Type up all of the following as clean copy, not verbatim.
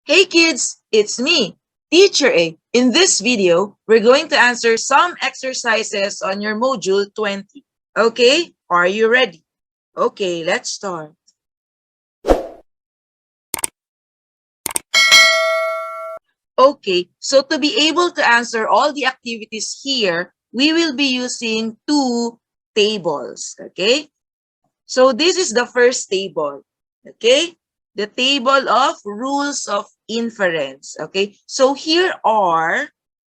Hey kids, it's me, Teacher A. In this video, we're going to answer some exercises on your module 20. Okay, are you ready? Okay, let's start. Okay, so to be able to answer all the activities here, we will be using two tables. Okay, so this is the first table. Okay, the table of rules of inference. Okay, so here are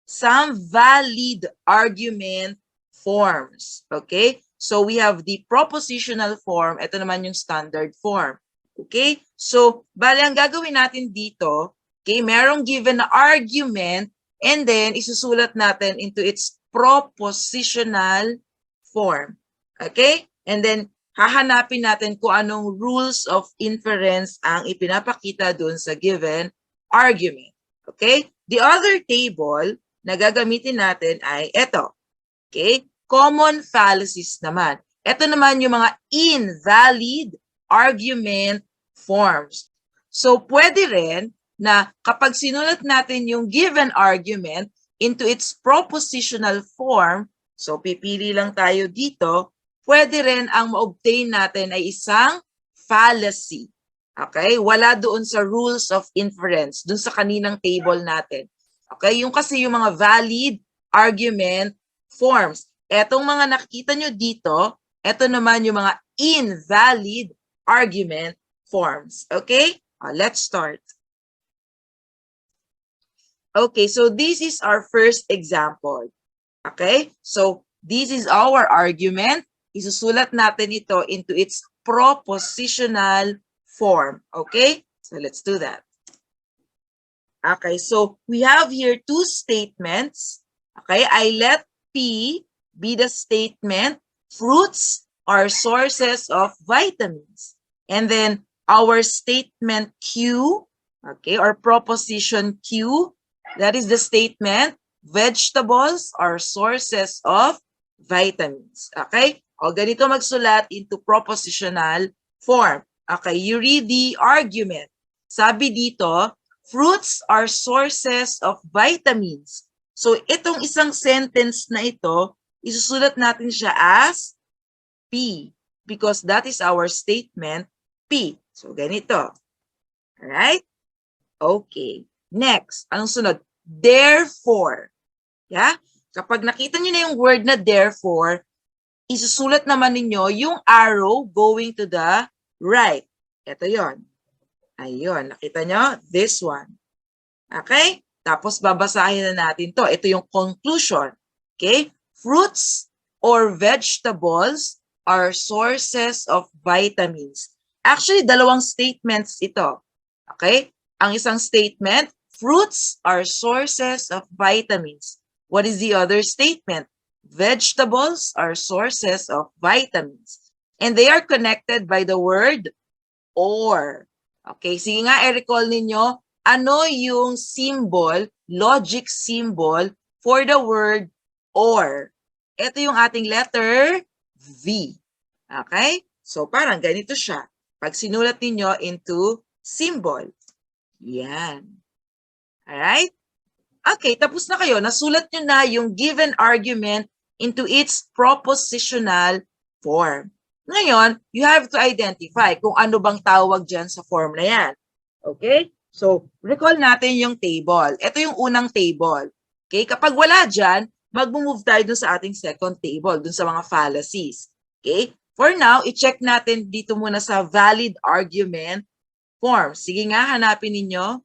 some valid argument forms. Okay? So we have the propositional form. Ito naman yung standard form. Okay? So, bali ang gagawin natin dito, okay, merong given na argument and then isusulat natin into its propositional form. Okay? And then, hahanapin natin kung anong rules of inference ang ipinapakita dun sa given argument. Okay? The other table na gagamitin natin ay ito. Okay? Common fallacies naman. Ito naman yung mga invalid argument forms. So, pwede rin na kapag sinulat natin yung given argument into its propositional form, so pipili lang tayo dito, pwede rin ang ma-obtain natin ay isang fallacy. Okay? Wala doon sa rules of inference, doon sa kaninang table natin. Okay? Yung kasi yung mga valid argument forms. Etong mga nakikita nyo dito, eto naman yung mga invalid argument forms. Okay? Let's start. Okay, so this is our first example. Okay? So this is our argument. Isusulat natin ito into its propositional form. Okay? So let's do that. Okay, so we have here two statements. Okay, I let P be the statement, fruits are sources of vitamins. And then our statement Q, okay, or proposition Q, that is the statement, vegetables are sources of vitamins. Okay, o ganito magsulat into propositional form. Okay, you read the argument. Sabi dito, fruits are sources of vitamins. So, itong isang sentence na ito, isusulat natin siya as P because that is our statement P. So, ganito. Alright? Okay. Next, anong sunod? Therefore. Yeah? Kapag nakita nyo na yung word na therefore, isusulat naman ninyo yung arrow going to the right. Ito yon. Ayun, nakita nyo? This one. Okay? Tapos babasahin na natin to. Ito yung conclusion. Okay? Fruits or vegetables are sources of vitamins. Actually, dalawang statements ito. Okay? Ang isang statement, fruits are sources of vitamins. What is the other statement? Vegetables are sources of vitamins. And they are connected by the word or. Okay, sige nga, i-recall ninyo, ano yung symbol, logic symbol for the word or. Ito yung ating letter V. Okay? So, parang ganito siya. Pag sinulat ninyo into symbol. Yan. Alright? Okay, tapos na kayo. Nasulat nyo na yung given argument into its propositional form. Ngayon, you have to identify kung ano bang tawag dyan sa form na yan. Okay? So, recall natin yung table. Ito yung unang table. Okay? Kapag wala dyan, mag-move tayo dun sa ating second table, dun sa mga fallacies. Okay? For now, i-check natin dito muna sa valid argument form. Sige nga, hanapin ninyo.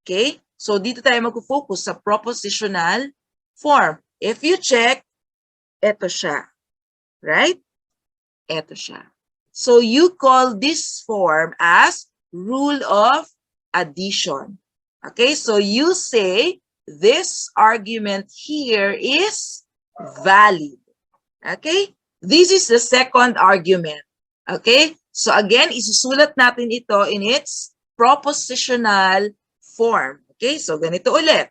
Okay? So, dito tayo mag-focus sa propositional form. If you check, ito siya. Right? Ito siya. So, you call this form as rule of addition. Okay, so you say this argument here is valid. Okay, this is the second argument. Okay, so again, isusulat natin ito in its propositional form. Okay, so ganito ulit.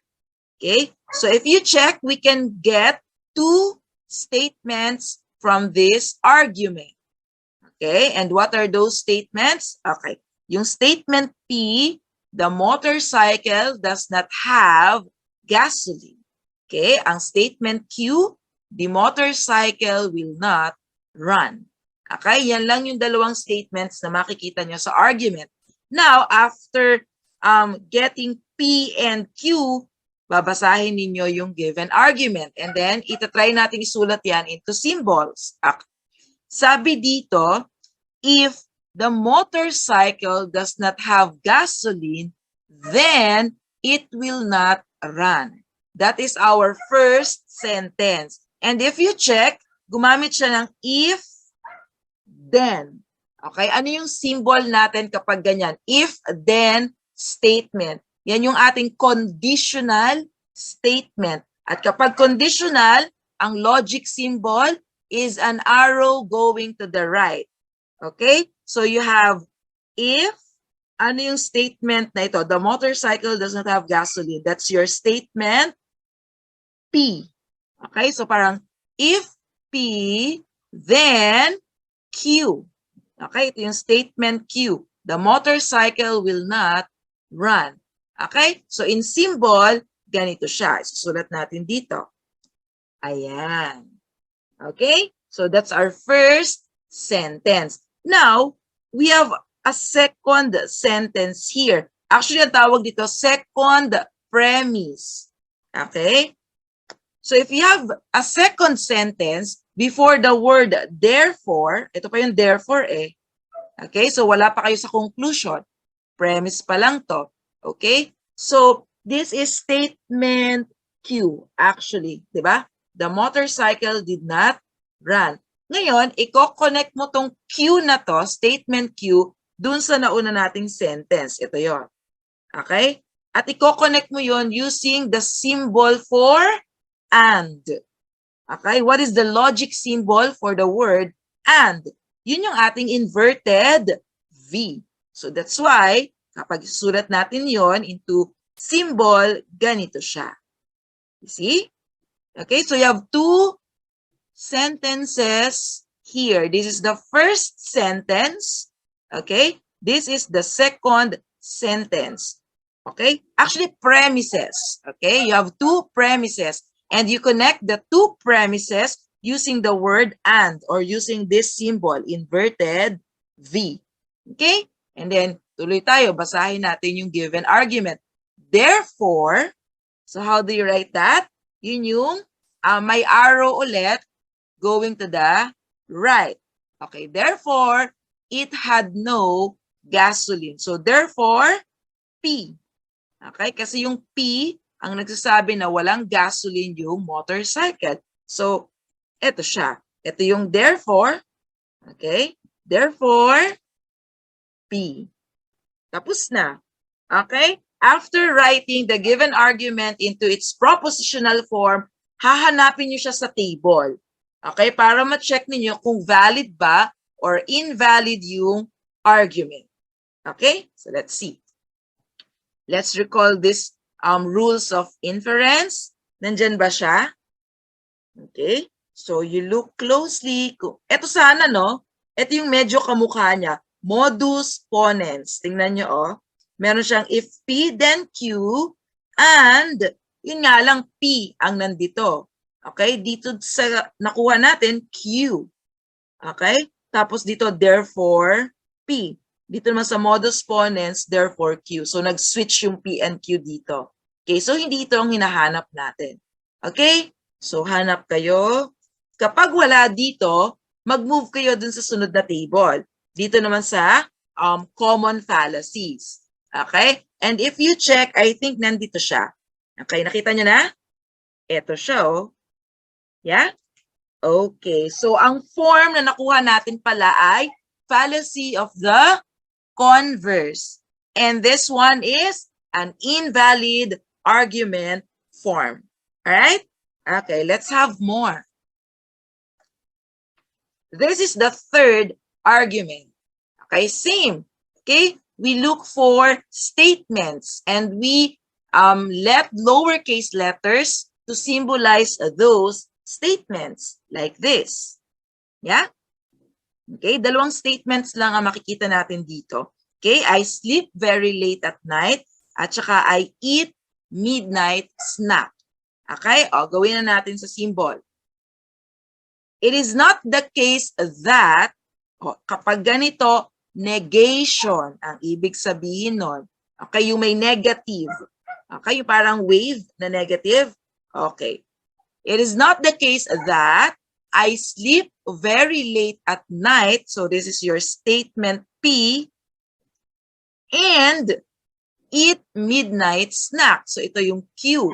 Okay, so if you check, we can get two statements from this argument. Okay, and what are those statements? Okay, yung statement P, the motorcycle does not have gasoline. Okay, ang statement Q, the motorcycle will not run. Okay, yan lang yung dalawang statements na makikita nyo sa argument. Now, after getting P and Q, babasahin ninyo yung given argument. And then, itatry natin isulat yan into symbols. Sabi dito, if the motorcycle does not have gasoline, then it will not run. That is our first sentence. And if you check, gumamit siya ng if, then. Okay, ano yung symbol natin kapag ganyan? If, then, statement. Yan yung ating conditional statement. At kapag conditional, ang logic symbol is an arrow going to the right. Okay? So you have if, ano yung statement na ito? The motorcycle does not have gasoline. That's your statement P. Okay? So parang if P, then Q. Okay? Ito yung statement Q. The motorcycle will not run. Okay? So in symbol, ganito siya. Isusulat natin dito. Ayan. Okay? So that's our first sentence. Now, we have a second sentence here. Actually, ang tawag dito, second premise. Okay? So if you have a second sentence before the word therefore, ito pa yung therefore eh. Okay? So wala pa kayo sa conclusion. Premise pa lang to. Okay? So this is statement Q, actually. Diba? The motorcycle did not run. Ngayon, i-connect mo tong Q na to, statement Q, dun sa nauna nating sentence. Ito yon. Okay? At i-connect mo yon using the symbol for and. Okay? What is the logic symbol for the word and? Yun yung ating inverted V. So that's why, kapag isulat natin yon into symbol, ganito siya. You see? Okay? So you have two sentences here. This is the first sentence. Okay? This is the second sentence. Okay? Actually, premises. Okay? You have two premises. And you connect the two premises using the word and or using this symbol, inverted V. Okay? And then, tuloy tayo. Basahin natin yung given argument. Therefore, so how do you write that? Yun yung may arrow ulit going to the right. Okay, therefore, it had no gasoline. So, therefore, P. Okay, kasi yung P, ang nagsasabi na walang gasoline yung motorcycle. So, ito siya. Ito yung therefore. Okay, therefore, P. Tapos na. Okay, after writing the given argument into its propositional form, hahanapin nyo siya sa table. Okay, para ma-check ninyo kung valid ba or invalid yung argument. Okay, so let's see. Let's recall this rules of inference. Nandyan ba siya? Okay, so you look closely. Ito sana, no? Ito yung medyo kamukha niya. Modus ponens. Tingnan nyo, oh. Meron siyang if P, then Q, and yun nga lang P ang nandito. Okay, dito sa nakuha natin, Q. Okay, tapos dito, therefore, P. Dito naman sa modus ponens, therefore, Q. So, nag-switch yung P and Q dito. Okay, so hindi ito ang hinahanap natin. Okay, so hanap kayo. Kapag wala dito, mag-move kayo dun sa sunod na table. Dito naman sa common fallacies. Okay, and if you check, I think nandito siya. Okay, nakita nyo na? Ito siya, oh. Yeah? Okay. So, ang form na nakuha natin pala ay fallacy of the converse. And this one is an invalid argument form. Alright? Okay, let's have more. This is the third argument. Okay, same. Okay, we look for statements and we left lowercase letters to symbolize those statements like this. Yeah? Okay, dalawang statements lang ang makikita natin dito. Okay, I sleep very late at night. At saka I eat midnight snack. Okay, o gawin na natin sa symbol. It is not the case that, kapag ganito, negation ang ibig sabihin nun. Okay, yung may negative. Okay, yung parang wave na negative. Okay. It is not the case that I sleep very late at night. So this is your statement P. And eat midnight snack. So ito yung Q.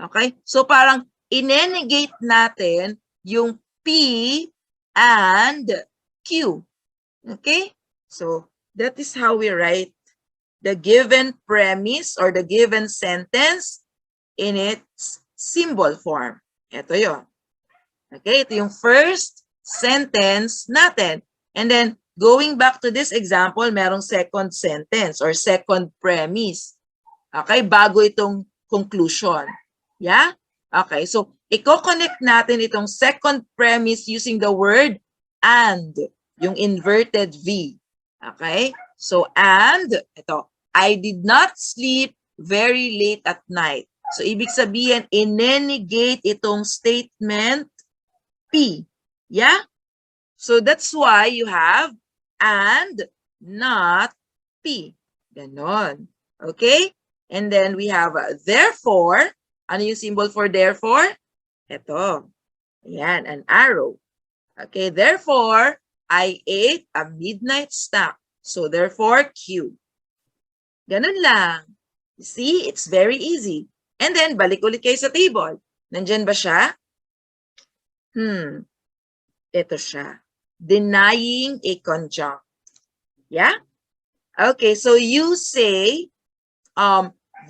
Okay? So parang inenegate natin yung P and Q. Okay? So that is how we write the given premise or the given sentence in its symbol form. Ito yun. Okay? Ito yung first sentence natin. And then, going back to this example, merong second sentence or second premise. Okay? Bago itong conclusion. Yeah? Okay. So, i-connect natin itong second premise using the word and, yung inverted V. Okay? So, and, ito, I did not sleep very late at night. So, ibig sabihin, in-negate itong statement P. Yeah? So, that's why you have and, not P. Ganon. Okay? And then we have therefore. Ano yung symbol for therefore? Ito. Ayan, an arrow. Okay, therefore, I ate a midnight snack. So, therefore, Q. Ganun lang. You see, it's very easy. And then, balik ulit kayo sa table. Nandyan ba siya? Ito siya. Denying a conjunct. Yeah? Okay, so you say,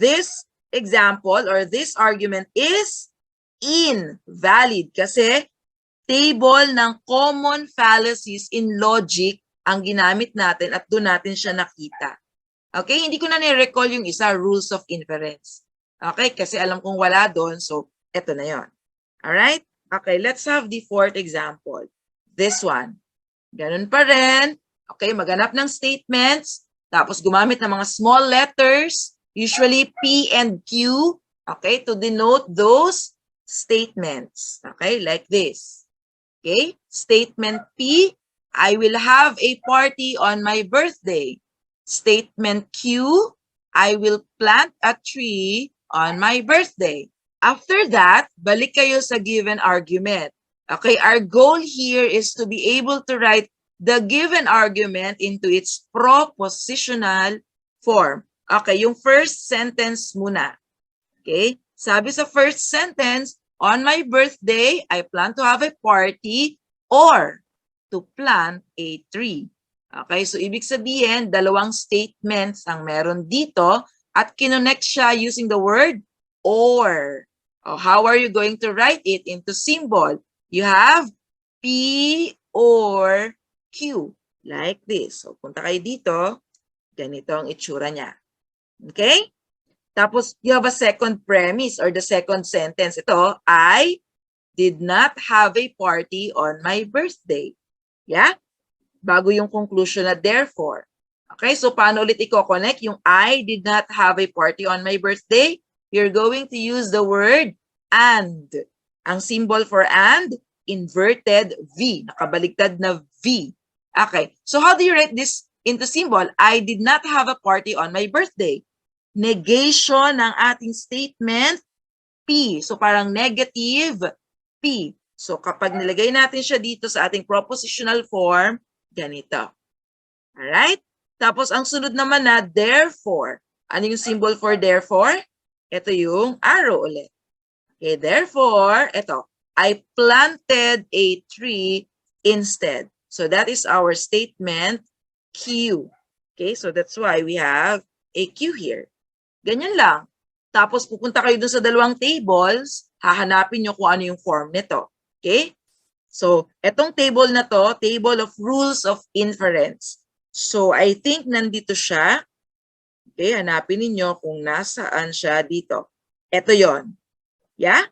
this example or this argument is invalid kasi table ng common fallacies in logic ang ginamit natin at doon natin siya nakita. Okay, hindi ko na ni-recall yung isa, rules of inference. Okay, kasi alam kong wala doon, so eto na yon. Alright? Okay, let's have the fourth example. This one. Ganun pa rin. Okay, maghanap ng statements, tapos gumamit ng mga small letters, usually P and Q, okay, to denote those statements. Okay, like this. Okay, statement P, I will have a party on my birthday. Statement Q, I will plant a tree on my birthday. After that, balik kayo sa given argument. Okay, our goal here is to be able to write the given argument into its propositional form. Okay, yung first sentence muna. Okay, sabi sa first sentence, on my birthday, I plan to have a party or to plant a tree. Okay, so ibig sabihin, dalawang statements ang meron dito at kinonect siya using the word or. How are you going to write it into symbol? You have P or Q, like this. So, punta kayo dito, ganito ang itsura niya. Okay? Tapos, you have a second premise or the second sentence. Ito, I did not have a party on my birthday. Yeah? Bago yung conclusion na therefore. Okay, so paano ulit i-connect yung I did not have a party on my birthday? You're going to use the word and. Ang symbol for and, inverted V. Nakabaligtad na V. Okay, so how do you write this into symbol? I did not have a party on my birthday. Negation ng ating statement, P. So parang negative P. So kapag nilagay natin siya dito sa ating propositional form, ganito. Alright? Tapos ang sunod naman na therefore. Ano yung symbol for therefore? Ito yung arrow ulit. Okay, therefore, ito, I planted a tree instead. So that is our statement Q. Okay, so that's why we have a Q here. Ganyan lang. Tapos pupunta kayo dun sa dalawang tables, hahanapin nyo kung ano yung form nito. Okay? So, etong table na to, table of rules of inference. So, I think nandito siya. Okay, hanapin niyo kung nasaan siya dito. Ito yon. Yeah?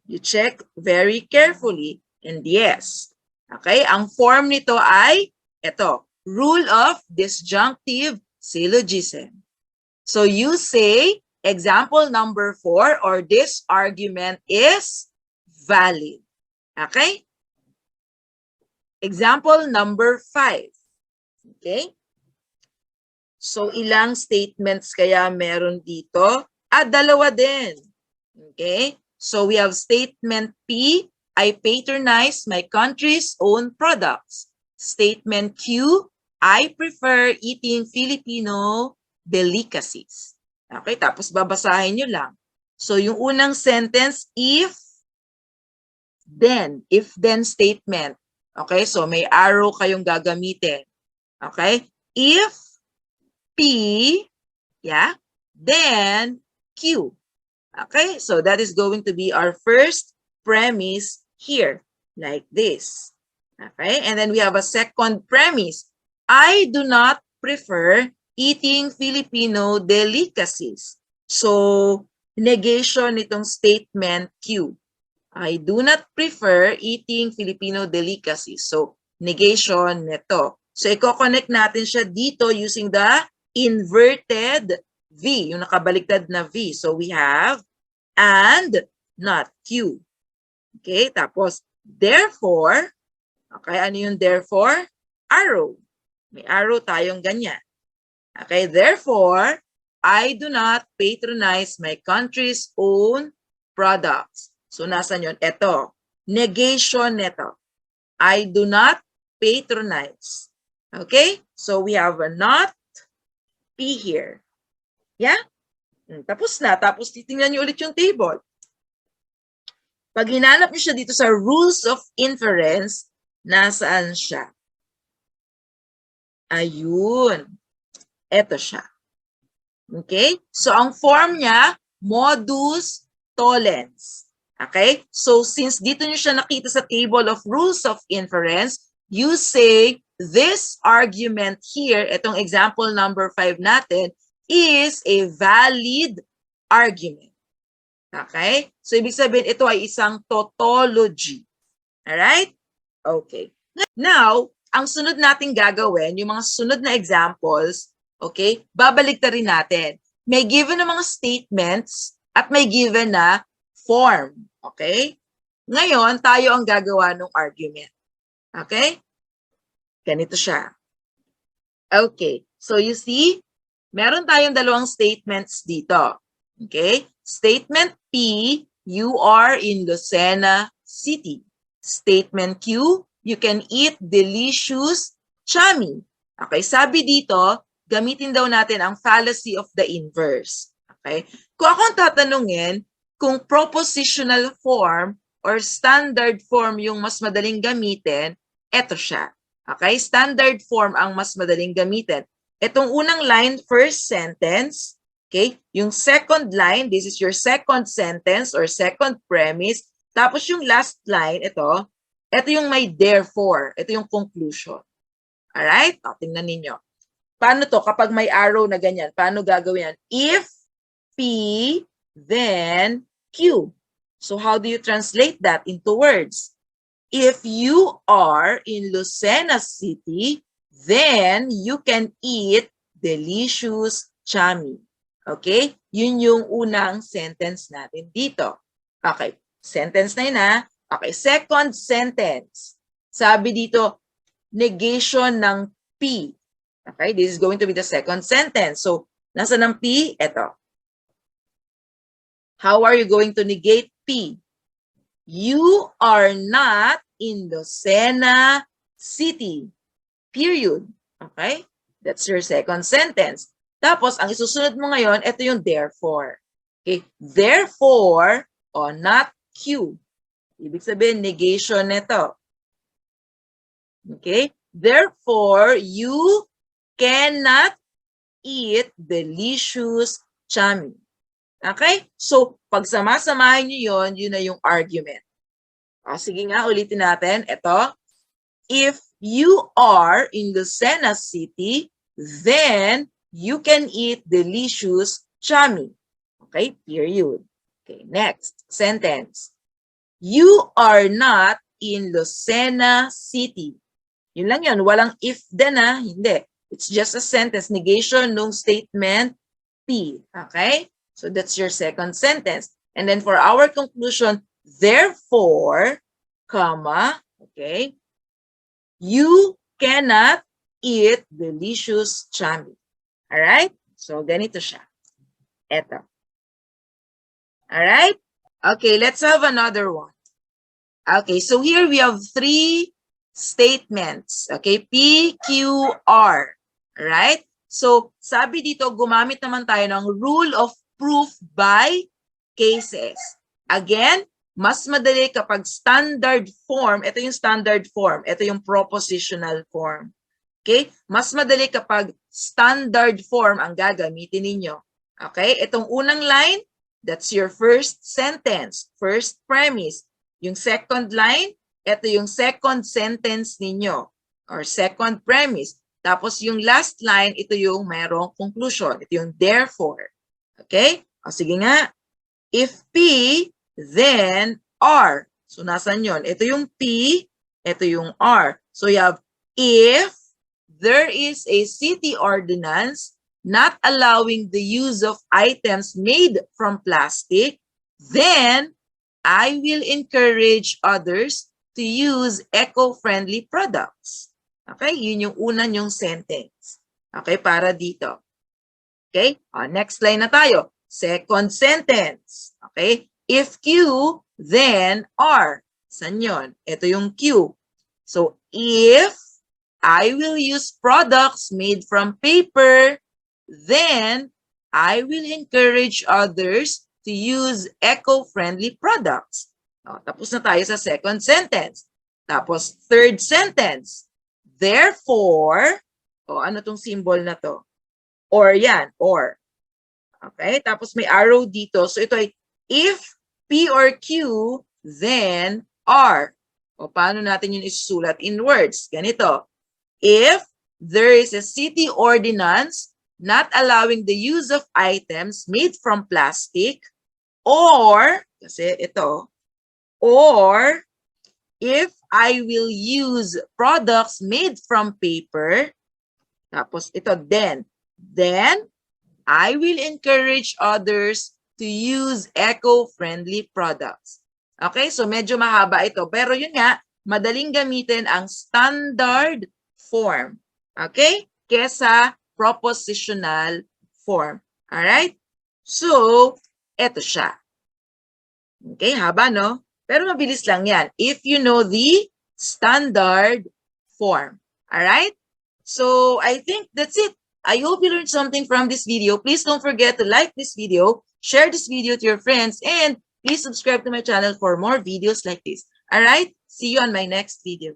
You check very carefully. And yes. Okay, ang form nito ay ito. Rule of disjunctive syllogism. So you say example number 4 or this argument is valid. Okay? Example number 5. Okay? So ilang statements kaya meron dito? Dalawa din. Okay? So we have statement P, I patronize my country's own products. Statement Q, I prefer eating Filipino delicacies. Okay, tapos babasahin nyo lang. So yung unang sentence, if then statement. Okay, so may arrow kayong gagamitin. Okay, if P, yeah, then Q. Okay, so that is going to be our first premise here, like this. Okay, and then we have a second premise. I do not prefer eating Filipino delicacies. So, negation nitong statement Q. I do not prefer eating Filipino delicacies. So, negation nito. So, i-connect natin siya dito using the inverted V, yung nakabaliktad na V. So, we have and, not Q. Okay, tapos, therefore, okay, ano yung therefore? Arrow. May arrow tayong ganyan. Okay, therefore, I do not patronize my country's own products. So, nasan yun? Ito. Negation nito. I do not patronize. Okay? So, we have a not P here. Yeah? Tapos na. Tapos titingnan niyo ulit yung table. Pag hinanap niyo siya dito sa rules of inference, nasaan siya? Ayun. Ito siya. Okay? So, ang form niya, modus tollens. Okay? So, since dito niyo siya nakita sa table of rules of inference, you say, this argument here, itong example number 5 natin, is a valid argument. Okay? So, ibig sabihin, ito ay isang tautology. Alright? Okay. Now, ang sunod nating gagawin, yung mga sunod na examples, okay, babalik na rin natin. May given na mga statements at may given na form. Okay? Ngayon, tayo ang gagawa ng argument. Okay? Ganito siya. Okay. So, you see, meron tayong dalawang statements dito. Okay? Statement P, you are in Lucena City. Statement Q, you can eat delicious chami. Okay? Sabi dito, gamitin daw natin ang fallacy of the inverse. Okay? Kung akong tatanungin, kung propositional form or standard form yung mas madaling gamitin, eto siya. Okay? Standard form ang mas madaling gamitin. Itong unang line, first sentence, okay? Yung second line, this is your second sentence or second premise. Tapos yung last line, ito yung may therefore. Ito yung conclusion. Alright? O, tingnan ninyo. Paano to? Kapag may arrow na ganyan, paano gagawin yan? If P, then Q. So how do you translate that into words? If you are in Lucena City, then you can eat delicious chami. Okay? Yun yung unang sentence natin dito. Okay. Sentence na yun ha. Okay. Second sentence. Sabi dito, negation ng P. Okay? This is going to be the second sentence. So, nasa ng P? Ito. How are you going to negate P? You are not in Lucena City. Period. Okay? That's your second sentence. Tapos, ang isusunod mo ngayon, ito yung therefore. Okay? Therefore, o not Q. Ibig sabihin, negation nito. Okay? Therefore, you cannot eat delicious chami. Okay? So, pag sama-samahin nyo yun na yung argument. O, sige nga, ulitin natin. Ito. If you are in Lucena City, then you can eat delicious chami. Okay? Period. Okay, next sentence. You are not in Lucena City. Yun lang yun. Walang if then ha. Hindi. It's just a sentence, negation ng statement P. Okay? So that's your second sentence. And then for our conclusion, therefore, comma, okay, you cannot eat delicious chami. Alright? So ganito siya. Eto. Alright? Okay, let's have another one. Okay, so here we have three statements. Okay, P, Q, R. Right? So, sabi dito, gumamit naman tayo ng rule of proof by cases. Again, mas madali kapag standard form, ito yung standard form, ito yung propositional form. Okay? Mas madali kapag standard form ang gagamitin ninyo. Okay? Itong unang line, that's your first sentence, first premise. Yung second line, ito yung second sentence ninyo or second premise. Tapos yung last line, ito yung mayroong conclusion. Ito yung therefore. Okay? O sige nga. If P, then R. So nasan yun? Ito yung P, ito yung R. So you have if there is a city ordinance not allowing the use of items made from plastic, then I will encourage others to use eco-friendly products. Okay, yun yung una yung sentence. Okay, para dito. Okay, next line na tayo. Second sentence. Okay, if Q, then R. Saan yun? Ito yung Q. So, if I will use products made from paper, then I will encourage others to use eco-friendly products. Tapos na tayo sa second sentence. Tapos third sentence. Therefore, ano tong symbol na to? Or yan, or. Okay, tapos may arrow dito. So ito ay if P or Q, then R. Paano natin yun isusulat in words? Ganito. If there is a city ordinance not allowing the use of items made from plastic, or, kasi ito, or if I will use products made from paper, tapos ito, then I will encourage others to use eco-friendly products. Okay, so medyo mahaba ito. Pero yun nga, madaling gamitin ang standard form. Okay, kesa propositional form. Alright? So, eto siya. Okay, haba, no? Pero mabilis lang yan if you know the standard form. Alright? So, I think that's it. I hope you learned something from this video. Please don't forget to like this video, share this video to your friends, and please subscribe to my channel for more videos like this. Alright? See you on my next video.